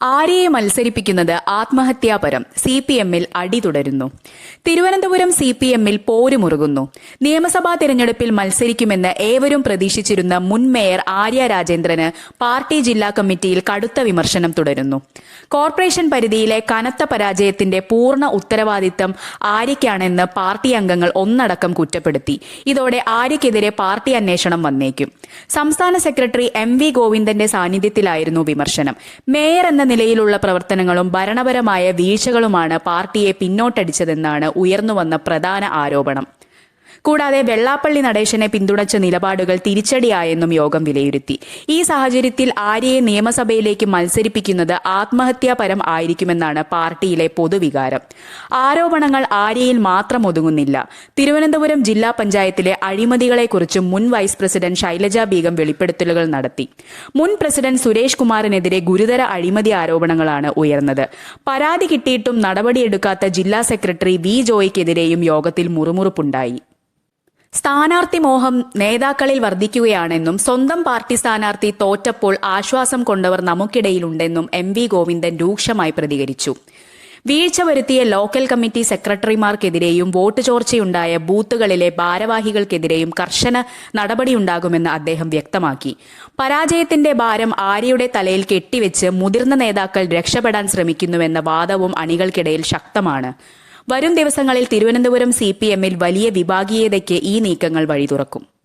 ആര്യയെ മത്സരിപ്പിക്കുന്നത് ആത്മഹത്യാപരം. CPM-ൽ അടി തുടരുന്നു. തിരുവനന്തപുരം CPM-ൽ പോരുമുറുകുന്നു. നിയമസഭാ തെരഞ്ഞെടുപ്പിൽ മത്സരിക്കുമെന്ന് ഏവരും പ്രതീക്ഷിച്ചിരുന്ന മുൻ മേയർ ആര്യ രാജേന്ദ്രന് പാർട്ടി ജില്ലാ കമ്മിറ്റിയിൽ കടുത്ത വിമർശനം തുടരുന്നു. കോർപ്പറേഷൻ പരിധിയിലെ കനത്ത പരാജയത്തിന്റെ പൂർണ്ണ ഉത്തരവാദിത്തം ആര്യയ്ക്കാണെന്ന് പാർട്ടി അംഗങ്ങൾ ഒന്നടക്കം കുറ്റപ്പെടുത്തി. ഇതോടെ ആര്യയ്ക്കെതിരെ പാർട്ടി അന്വേഷണം വന്നേക്കും. സംസ്ഥാന സെക്രട്ടറി MV ഗോവിന്ദന്റെ സാന്നിധ്യത്തിലായിരുന്നു വിമർശനം. മേയർ എന്ന നിലയിലുള്ള പ്രവർത്തനങ്ങളും ഭരണപരമായ വീഴ്ചകളുമാണ് പാർട്ടിയെ പിന്നോട്ടടിച്ചതെന്നാണ് ഉയർന്നുവന്ന പ്രധാന ആരോപണം. കൂടാതെ വെള്ളാപ്പള്ളി നടേശനെ പിന്തുണച്ച നിലപാടുകൾ തിരിച്ചടിയായെന്നും യോഗം വിലയിരുത്തി. ഈ സാഹചര്യത്തിൽ ആര്യയെ നിയമസഭയിലേക്ക് മത്സരിപ്പിക്കുന്നത് ആത്മഹത്യാപരം ആയിരിക്കുമെന്നാണ് പാർട്ടിയിലെ പൊതുവികാരം. ആരോപണങ്ങൾ ആര്യയിൽ മാത്രം ഒതുങ്ങുന്നില്ല. തിരുവനന്തപുരം ജില്ലാ പഞ്ചായത്തിലെ അഴിമതികളെക്കുറിച്ചും മുൻ വൈസ് പ്രസിഡന്റ് ശൈലജ ബീഗം വെളിപ്പെടുത്തലുകൾ നടത്തി. മുൻ പ്രസിഡന്റ് സുരേഷ് കുമാറിനെതിരെ ഗുരുതര അഴിമതി ആരോപണങ്ങളാണ് ഉയർന്നത്. പരാതി കിട്ടിയിട്ടും നടപടിയെടുക്കാത്ത ജില്ലാ സെക്രട്ടറി V ജോയ്ക്കെതിരെയും യോഗത്തിൽ മുറുമുറുപ്പുണ്ടായി. സ്ഥാനാർത്ഥി മോഹം നേതാക്കളിൽ വർദ്ധിക്കുകയാണെന്നും സ്വന്തം പാർട്ടി സ്ഥാനാർത്ഥി തോറ്റപ്പോൾ ആശ്വാസം കൊണ്ടവർ നമുക്കിടയിലുണ്ടെന്നും MV ഗോവിന്ദൻ രൂക്ഷമായി പ്രതികരിച്ചു. വീഴ്ച വരുത്തിയ ലോക്കൽ കമ്മിറ്റി സെക്രട്ടറിമാർക്കെതിരെയും വോട്ട് ചോർച്ചയുണ്ടായ ബൂത്തുകളിലെ ഭാരവാഹികൾക്കെതിരെയും കർശന നടപടിയുണ്ടാകുമെന്ന് അദ്ദേഹം വ്യക്തമാക്കി. പരാജയത്തിന്റെ ഭാരം ആര്യയുടെ തലയിൽ കെട്ടിവെച്ച് മുതിർന്ന നേതാക്കൾ രക്ഷപ്പെടാൻ ശ്രമിക്കുന്നുവെന്ന വാദവും അണികൾക്കിടയിൽ ശക്തമാണ്. വരും ദിവസങ്ങളിൽ തിരുവനന്തപുരം CPM-ൽ വലിയ വിഭാഗീയതയ്ക്ക് ഈ നീക്കങ്ങൾ വഴി തുറക്കും.